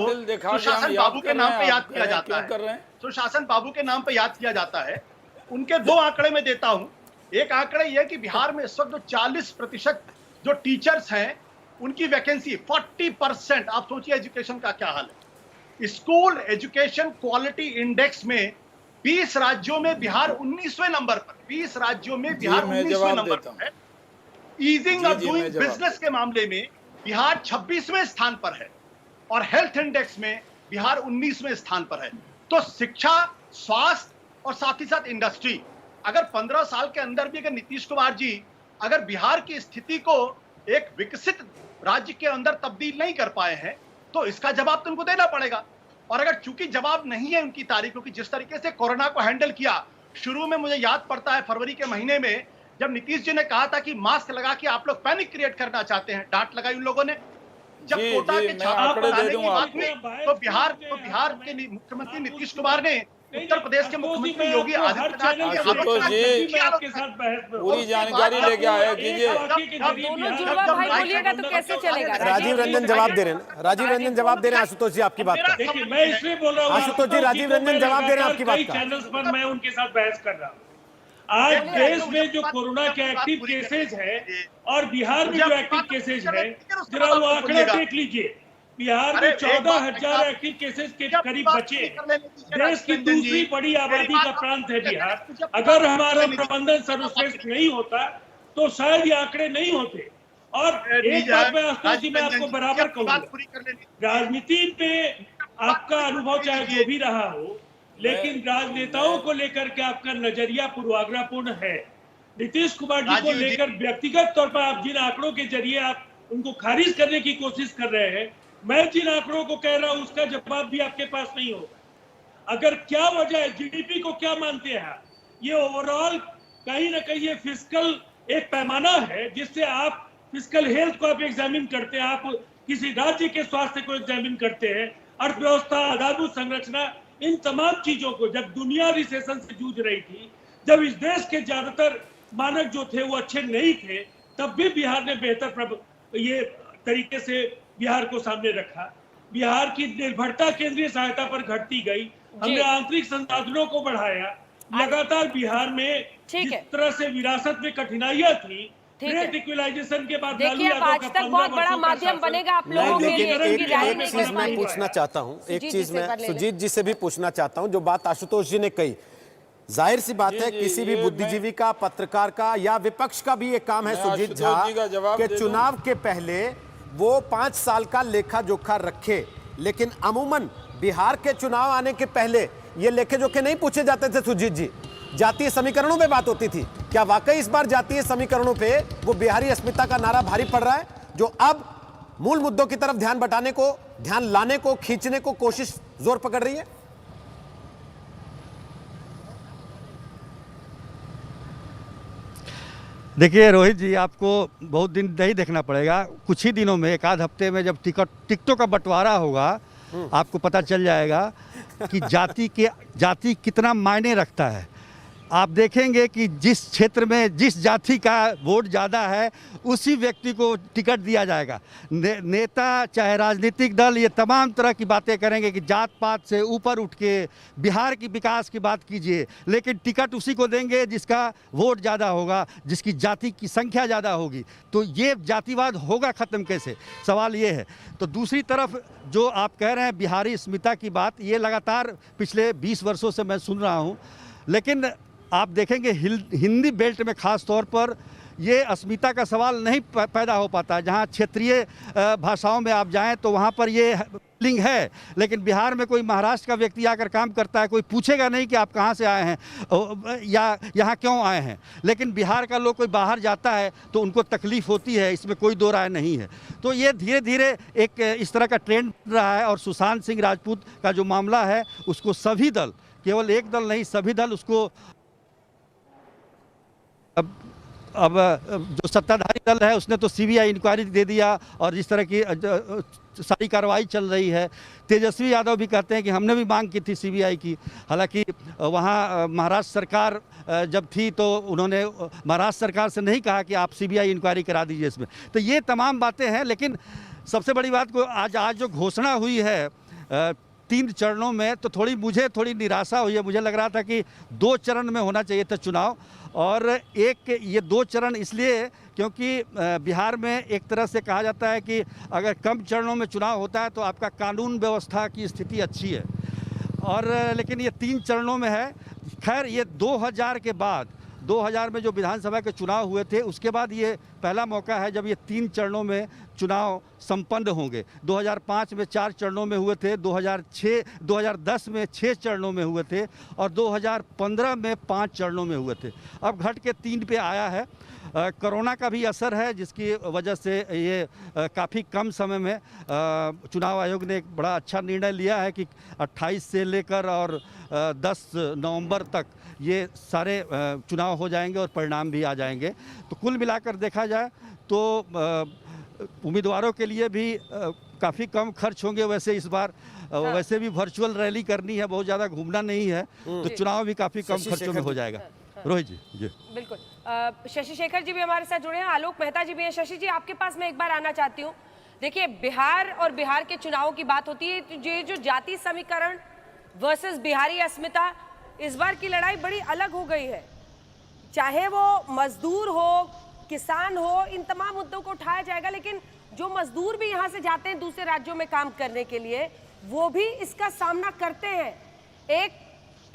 सुशासन बाबू के नाम पे याद किया जाता है, सुशासन बाबू के नाम पे याद किया जाता है। उनके 2 आंकड़े मैं देता हूं। एक आंकड़ा यह कि बिहार में इस वक्त जो 40% जो टीचर्स हैं उनकी वैकेंसी 40%। आप सोचिए एजुकेशन का क्या हाल है। स्कूल एजुकेशन क्वालिटी इंडेक्स में 20 राज्यों में बिहार 19वें नंबर पर, 20 राज्यों में बिहार 19वें नंबर पर है। ईजिंग ऑफ डूइंग बिजनेस के मामले में बिहार 26वें स्थान पर है और हेल्थ इंडेक्स में बिहार 19वें स्थान पर है। तो शिक्षा, स्वास्थ्य और साथ ही साथ इंडस्ट्री, अगर 15 साल के अंदर भी अगर नीतीश कुमार जी अगर बिहार की स्थिति को एक विकसित राज्य के अंदर तब्दील नहीं कर पाए हैं तो इसका जवाब तो उनको देना पड़ेगा। और अगर चूंकि जवाब नहीं है उनकी तारीखों की, जिस तरीके से कोरोना को हैंडल किया, शुरू में मुझे याद पड़ता है फरवरी के महीने में जब नीतीश जी ने कहा था कि मास्क लगा के आप लोग पैनिक क्रिएट करना चाहते हैं, डांट लगाई उन लोगों ने। जब कोटा के छात्रों को लाने की बात हुई तो बिहार के मुख्यमंत्री नीतीश कुमार ने उत्तर प्रदेश के मुख्यमंत्री योगी आदित्यनाथ आपके साथ बहस पूरी जानकारी लेके आया कीजिए। दोनों जुड़वा भाई बोलिएगा तो कैसे चलेगा? राजीव रंजन जवाब दे रहे हैं, राजीव रंजन जवाब दे रहे हैं आशुतोष जी आपकी बात का। देखिए मैं इसलिए बोल रहा हूँ आशुतोष जी, राजीव रंजन जवाब दे रहे हैं आपकी बात का। चैनल्स पर मैं उनके साथ बहस कर रहा हूँ। आज देश में जो कोरोना के एक्टिव केसेज है और बिहार में जो एक्टिव केसेज है, जरा वो आंकड़ा देख लीजिए। बिहार में 14,000 एक्टिव केसेस के करीब बचे। देश की दूसरी बड़ी आबादी का प्रांत है बिहार। अगर हमारा प्रबंधन सर्वश्रेष्ठ नहीं होता तो शायद ये आंकड़े नहीं होते। और एक बात मैं आशुतोष जी मैं आपको बराबर कहूंगा, राजनीति में आपका अनुभव चाहे जो भी रहा हो, लेकिन राजनेताओं को लेकर के आपका नजरिया पूर्वाग्रहपूर्ण है। नीतीश कुमार जी को लेकर व्यक्तिगत तौर पर आप जिन आंकड़ों के जरिए आप उनको खारिज करने की कोशिश कर रहे हैं, मैं जिन आंकड़ों को कह रहा हूं उसका जवाब भी आपके पास नहीं होगा। अगर क्या वजह है, जीडीपी को क्या मानते हैं आप? ये ओवरऑल कहीं ना कहीं ये फिस्कल एक पैमाना है जिससे आप फिस्कल हेल्थ को आप एग्जामिन करते हैं, आप किसी राज्य के स्वास्थ्य को एग्जामिन करते हैं, अर्थव्यवस्था, आधारभूत संरचना, इन तमाम चीजों को। जब दुनिया रिसेशन से जूझ रही थी, जब इस देश के ज्यादातर मानक जो थे वो अच्छे नहीं थे, तब भी बिहार ने बेहतर ये तरीके से बिहार को सामने रखा। बिहार की निर्भरता केंद्रीय सहायता पर घटती गई, हमने आंतरिक संसाधनों को बढ़ाया। लगातार बिहार में जिस तरह से विरासत में कठिनाइयां थी, ग्रेट इक्वलाइजेशन के बाद देखिए अब आज तक बहुत बड़ा माध्यम बनेगा आप लोगों के लिए। एक चीज मैं पूछना चाहता हूं, एक चीज मैं सुजीत जी से भी पूछना चाहता हूं। जो बात आशुतोष जी ने कही, जाहिर सी बात है किसी भी बुद्धिजीवी का, पत्रकार का या विपक्ष का भी ये काम है सुजीत झा के चुनाव के पहले वो 5 साल का लेखा जोखा रखे। लेकिन अमूमन बिहार के चुनाव आने के पहले ये लेखे जोखे नहीं पूछे जाते थे सुजीत जी, जातीय समीकरणों पे बात होती थी। क्या वाकई इस बार जातीय समीकरणों पे वो बिहारी अस्मिता का नारा भारी पड़ रहा है, जो अब मूल मुद्दों की तरफ ध्यान बटाने को, ध्यान लाने को, खींचने को कोशिश जोर पकड़ रही है? देखिए रोहित जी, आपको बहुत दिन नहीं देखना पड़ेगा, कुछ ही दिनों में, एक आध हफ्ते में जब टिकटों का बंटवारा होगा आपको पता चल जाएगा कि जाति कितना मायने रखता है। आप देखेंगे कि जिस क्षेत्र में जिस जाति का वोट ज़्यादा है उसी व्यक्ति को टिकट दिया जाएगा। नेता चाहे राजनीतिक दल ये तमाम तरह की बातें करेंगे कि जात पात से ऊपर उठ के बिहार की विकास की बात कीजिए, लेकिन टिकट उसी को देंगे जिसका वोट ज़्यादा होगा, जिसकी जाति की संख्या ज़्यादा होगी। तो ये जातिवाद होगा ख़त्म कैसे, सवाल ये है। तो दूसरी तरफ जो आप कह रहे हैं बिहारी अस्मिता की बात, ये लगातार पिछले 20 वर्षों से मैं सुन रहा हूँ, लेकिन आप देखेंगे हिंदी बेल्ट में ख़ास तौर पर ये अस्मिता का सवाल नहीं पैदा हो पाता। जहाँ क्षेत्रीय भाषाओं में आप जाएं तो वहाँ पर ये लिंग है, लेकिन बिहार में कोई महाराष्ट्र का व्यक्ति आकर काम करता है, कोई पूछेगा नहीं कि आप कहाँ से आए हैं या यहाँ क्यों आए हैं। लेकिन बिहार का लोग कोई बाहर जाता है तो उनको तकलीफ़ होती है, इसमें कोई दो राय नहीं है। तो ये धीरे धीरे एक इस तरह का ट्रेंड रहा है। और सुशांत सिंह राजपूत का जो मामला है उसको सभी दल, केवल एक दल नहीं, सभी दल उसको अब जो सत्ताधारी दल है उसने तो सीबीआई इंक्वायरी दे दिया और जिस तरह की सारी कार्रवाई चल रही है। तेजस्वी यादव भी कहते हैं कि हमने भी मांग की थी सीबीआई की, हालांकि वहाँ महाराष्ट्र सरकार जब थी तो उन्होंने महाराष्ट्र सरकार से नहीं कहा कि आप सीबीआई इंक्वायरी करा दीजिए इसमें। तो ये तमाम बातें हैं, लेकिन सबसे बड़ी बात को आज जो घोषणा हुई है 3 चरणों में, तो मुझे थोड़ी निराशा हुई है। मुझे लग रहा था कि 2 चरण में होना चाहिए था चुनाव, और ये 2 चरण इसलिए क्योंकि बिहार में एक तरह से कहा जाता है कि अगर कम चरणों में चुनाव होता है तो आपका कानून व्यवस्था की स्थिति अच्छी है, और लेकिन ये 3 चरणों में है। खैर ये 2000 के बाद 2000 में जो विधानसभा के चुनाव हुए थे उसके बाद ये पहला मौका है जब ये 3 चरणों में चुनाव संपन्न होंगे। 2005 में 4 चरणों में हुए थे, 2010 में 6 चरणों में हुए थे और 2015 में 5 चरणों में हुए थे। अब घट के 3 पे आया है। कोरोना का भी असर है जिसकी वजह से ये काफ़ी कम समय में चुनाव आयोग ने एक बड़ा अच्छा निर्णय लिया है कि 28 से लेकर और 10 नवंबर तक ये सारे चुनाव हो जाएंगे और परिणाम भी आ जाएंगे। तो कुल मिलाकर देखा जाए तो उम्मीदवारों के लिए भी काफ़ी कम खर्च होंगे। वैसे इस बार वैसे भी वर्चुअल रैली करनी है, बहुत ज़्यादा घूमना नहीं है, तो चुनाव भी काफ़ी कम खर्चों में हो जाएगा। रोहित जी बिल्कुल। शशि शेखर जी भी हमारे साथ जुड़े हैं, आलोक मेहता जी भी हैं। शशि जी, आपके पास मैं एक बार आना चाहती हूँ। देखिए, बिहार और बिहार के चुनाव की बात होती है, तो ये जो जाति समीकरण वर्सेस बिहारी अस्मिता, इस बार की लड़ाई बड़ी अलग हो गई है। चाहे वो मजदूर हो, किसान हो, इन तमाम मुद्दों को उठाया जाएगा, लेकिन जो मजदूर भी यहाँ से जाते हैं दूसरे राज्यों में काम करने के लिए, वो भी इसका सामना करते हैं।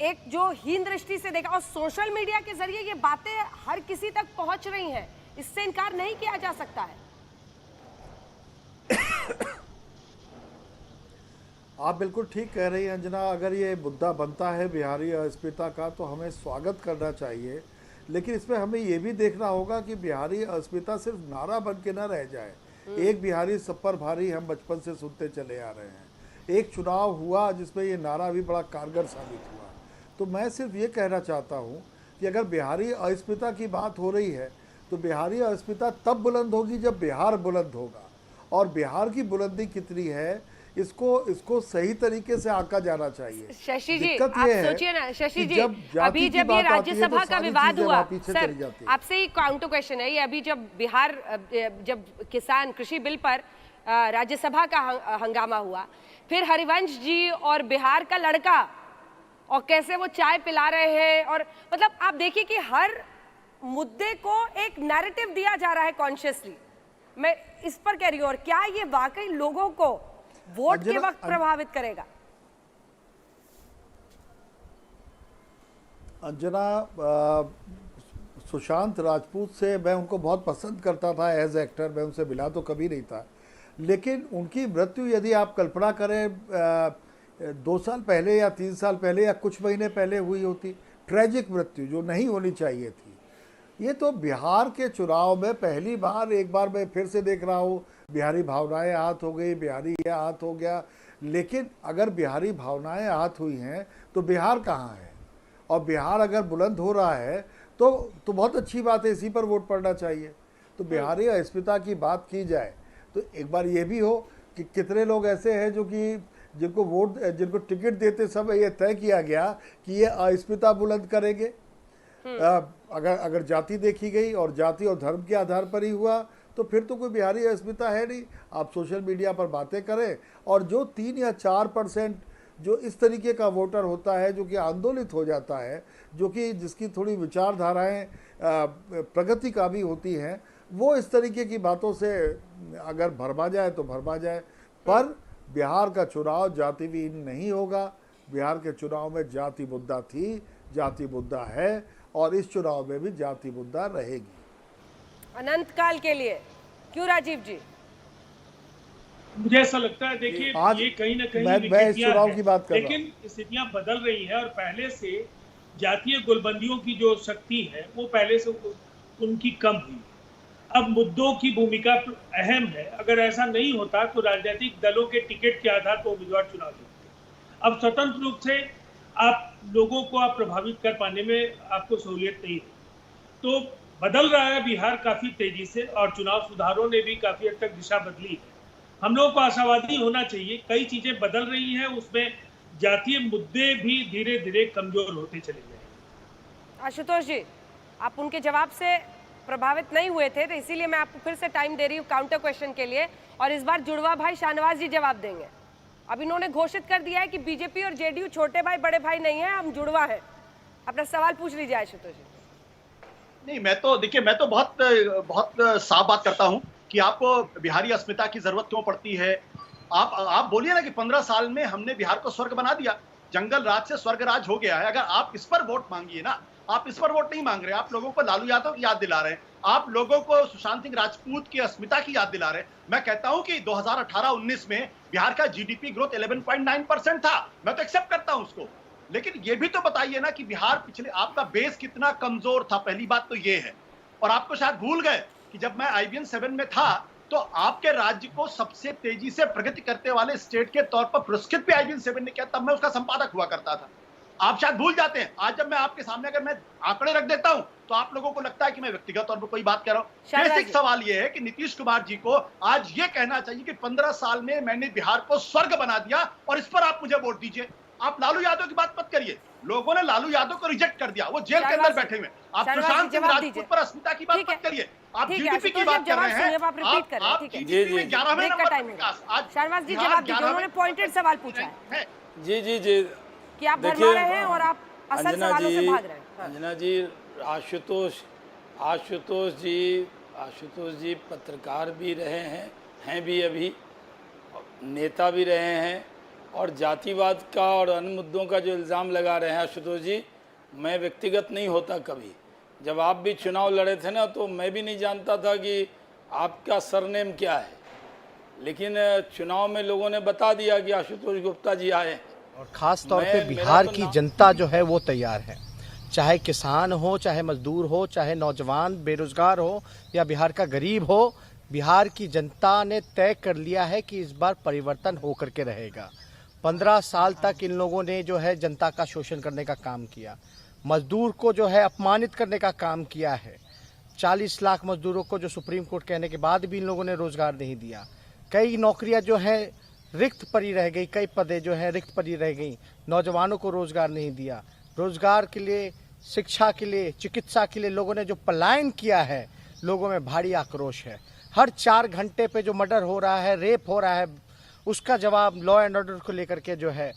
एक जो हीन दृष्टि से देखा, और सोशल मीडिया के जरिए ये बातें हर किसी तक पहुंच रही हैं, इससे इनकार नहीं किया जा सकता है। आप बिल्कुल ठीक कह रही हैं अंजना। अगर ये मुद्दा बनता है बिहारी अस्मिता का तो हमें स्वागत करना चाहिए, लेकिन इसमें हमें ये भी देखना होगा कि बिहारी अस्मिता सिर्फ नारा बन के न रह जाए। एक बिहारी सब पर भारी हम बचपन से सुनते चले आ रहे हैं। एक चुनाव हुआ जिसमें ये नारा भी बड़ा कारगर साबित हुआ। तो मैं सिर्फ ये कहना चाहता हूँ कि अगर बिहारी अस्मिता की बात हो रही है तो बिहारी अस्मिता तब बुलंद होगी जब बिहार बुलंद होगा, और बिहार की बुलंदी कितनी है इसको सही तरीके से आंका जाना चाहिए। शशि जी, आप सोचिए ना, शशि जी, अभी जब ये राज्यसभा का विवाद हुआ, सर आपसे ही काउंटर क्वेश्चन है, ये अभी जब किसान कृषि बिल पर राज्यसभा का हंगामा हुआ, फिर हरिवंश जी और बिहार का लड़का, और कैसे वो चाय पिला रहे हैं, और मतलब आप देखिए कि हर मुद्दे को एक नैरेटिव दिया जा रहा है कॉन्शियसली। मैं इस पर कह रही हूँ, और क्या ये वाकई लोगों को वोट के वक्त प्रभावित करेगा? अंजना, सुशांत राजपूत से मैं उनको बहुत पसंद करता था एज एक्टर, मैं उनसे मिला तो कभी नहीं था, लेकिन उनकी मृत्यु यदि आप कल्पना करें 2 साल पहले या 3 साल पहले या कुछ महीने पहले हुई होती, ट्रेजिक मृत्यु जो नहीं होनी चाहिए थी। ये तो बिहार के चुनाव में पहली बार, एक बार मैं फिर से देख रहा हूँ, बिहारी भावनाएं आहत हो गई, बिहारी ये आहत हो गया। लेकिन अगर बिहारी भावनाएं आहत हुई हैं तो बिहार कहाँ है? और बिहार अगर बुलंद हो रहा है तो बहुत अच्छी बात है, इसी पर वोट पड़ना चाहिए। तो बिहारी अस्मिता की बात की जाए तो एक बार ये भी हो कि कितने लोग ऐसे हैं जो कि जिनको टिकट देते समय ये तय किया गया कि ये अस्मिता बुलंद करेंगे। अगर जाति देखी गई और जाति और धर्म के आधार पर ही हुआ तो फिर तो कोई बिहारी अस्मिता है नहीं। आप सोशल मीडिया पर बातें करें, और जो 3 या 4% जो इस तरीके का वोटर होता है जो कि आंदोलित हो जाता है, जो कि जिसकी थोड़ी विचारधाराएं प्रगति का भी होती हैं, वो इस तरीके की बातों से अगर भरमा जाए तो भरमा जाए। पर बिहार का चुनाव जाति विहीन नहीं होगा। बिहार के चुनाव में जाति मुद्दा थी, जाति मुद्दा है, और इस चुनाव में भी जाति मुद्दा रहेगी अनंत काल के लिए। क्यों राजीव जी? मुझे ऐसा लगता है, देखिए ये कहीं ना कहीं मैं इस चुनाव की बात कर रहा हूं, लेकिन स्थितियां बदल रही है, और पहले से जातीय गोलबंदियों की जो शक्ति है वो पहले से उनकी कम हुई। अब मुद्दों की भूमिका अहम है। अगर ऐसा नहीं होता तो राजनीतिक दलों के टिकट के आधार पर उम्मीदवार चुनाव लड़ते। अब स्वतंत्र रूप से आप लोगों को आप प्रभावित कर पाने में आपको सहूलियत नहीं है। तो बदल रहा है बिहार काफी तेजी से, और चुनाव सुधारों ने भी काफी हद तक दिशा बदली है। हम लोगों को आशावादी होना चाहिए। कई चीजें बदल रही हैं, उसमें जातीय मुद्दे भी धीरे धीरे कमजोर होते चले जाएंगे। आशुतोष जी, आप उनके जवाब से प्रभावित नहीं हुए थे, तो इसीलिए मैं आपको फिर से टाइम दे रही हूँ काउंटर क्वेश्चन के लिए, और इस बार जुड़वा भाई शाहनवाज जी जवाब देंगे। अब इन्होंने घोषित कर दिया है कि बीजेपी और जेडीयू छोटे भाई बड़े भाई नहीं है, हम जुड़वा है। अपना सवाल पूछ लीजिए आशुतोष जी। नहीं, मैं तो बहुत साफ बात करता हूं कि आपको बिहारी अस्मिता की जरूरत क्यों पड़ती है। आप बोलिए ना कि 15 साल में हमने बिहार को स्वर्ग बना दिया, जंगल राज से स्वर्ग राज हो गया है। अगर आप इस पर वोट मांगिए ना, आप इस पर वोट नहीं मांग रहे, आप लोगों को लालू यादव की याद दिला रहे हैं, आप लोगों को सुशांत सिंह राजपूत की अस्मिता की याद दिला रहे हैं। मैं कहता हूं कि 2018-19 में बिहार का जीडीपी ग्रोथ 11.9% था, मैं तो एक्सेप्ट करता हूं उसको, लेकिन ये भी तो बताइए ना कि बिहार पिछले, आपका बेस कितना कमजोर था, पहली बात तो ये है। और आपको शायद भूल गए कि जब मैं IBN 7 में था तो आपके राज्य को सबसे तेजी से प्रगति करते वाले स्टेट के तौर पर पुरस्कृत भी IBN 7 ने किया, तब मैं उसका संपादक हुआ करता था। आप शायद भूल जाते हैं। आज जब मैं आपके सामने अगर मैं आंकड़े रख देता हूं तो आप लोगों को लगता है कि मैं व्यक्तिगत तौर पर कोई बात कर रहा हूं। बेसिक सवाल यह है कि नीतीश कुमार जी को आज ये कहना चाहिए कि 15 साल में मैंने बिहार को स्वर्ग बना दिया और इस पर आप मुझे वोट दीजिए। आप लालू यादव की बात मत करिए, लोगों ने लालू यादव को रिजेक्ट कर दिया, वो जेल के अंदर बैठे हुए। आप सुशांत सिंह राजपूत पर अस्मिता की बात मत करिए, आप जीडीपी की बात कर रहे हैं, आप जीडीपी में 11वें नंबर पर विकास। आज शर्मा जी जवाब दीजिए, उन्होंने पॉइंटेड सवाल पूछा है। जी कि आप भरमा रहे हैं और आप असल सवालों से भाग रहे हैं। अंजना जी, आशुतोष जी पत्रकार भी रहे हैं भी, अभी नेता भी रहे हैं, और जातिवाद का और अन्य मुद्दों का जो इल्ज़ाम लगा रहे हैं आशुतोष जी, मैं व्यक्तिगत नहीं होता कभी। जब आप भी चुनाव लड़े थे ना, तो मैं भी नहीं जानता था कि आपका सरनेम क्या है, लेकिन चुनाव में लोगों ने बता दिया कि आशुतोष गुप्ता जी आए हैं। और ख़ास तौर पे बिहार की जनता जो है वो तैयार है, चाहे किसान हो, चाहे मजदूर हो, चाहे नौजवान बेरोजगार हो या बिहार का गरीब हो, बिहार की जनता ने तय कर लिया है कि इस बार परिवर्तन हो करके रहेगा। 15 साल तक इन लोगों ने जो है जनता का शोषण करने का काम किया, मजदूर को जो है अपमानित करने का काम किया है। 40 लाख मजदूरों को जो सुप्रीम कोर्ट कहने के बाद भी इन लोगों ने रोजगार नहीं दिया। कई नौकरियां जो हैं रिक्त पड़ी रह गई, कई पदें जो हैं रिक्त पड़ी रह गई, नौजवानों को रोजगार नहीं दिया। रोजगार के लिए, शिक्षा के लिए, चिकित्सा के लिए लोगों ने जो पलायन किया है, लोगों में भारी आक्रोश है। हर 4 घंटे पे जो मर्डर हो रहा है, रेप हो रहा है, उसका जवाब लॉ एंड ऑर्डर को लेकर के जो है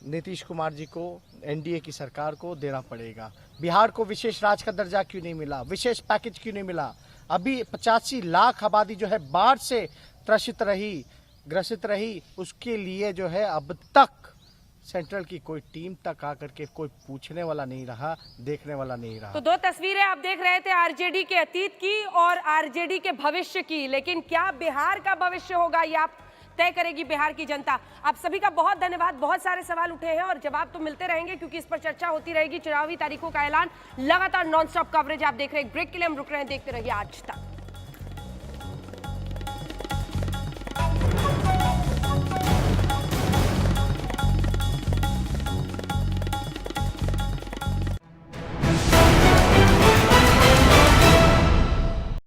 नीतीश कुमार जी को, एनडीए की सरकार को देना पड़ेगा। बिहार को विशेष राज्य का दर्जा क्यों नहीं मिला, विशेष पैकेज क्यों नहीं मिला? अभी 85 लाख आबादी जो है बाढ़ से ग्रसित रही, उसके लिए जो है अब तक सेंट्रल की कोई टीम तक आकर के कोई पूछने वाला नहीं रहा, देखने वाला नहीं रहा। तो 2 तस्वीरें आप देख रहे थे, आरजेडी के अतीत की और आरजेडी के भविष्य की, लेकिन क्या बिहार का भविष्य होगा ये आप तय करेगी बिहार की जनता। आप सभी का बहुत धन्यवाद। बहुत सारे सवाल उठे हैं और जवाब तो मिलते रहेंगे क्योंकि इस पर चर्चा होती रहेगी। चुनावी तारीखों का ऐलान, लगातार नॉन स्टॉप कवरेज आप देख रहे हैं। ब्रेक के लिए हम रुक रहे हैं, देखते रहिए आज तक।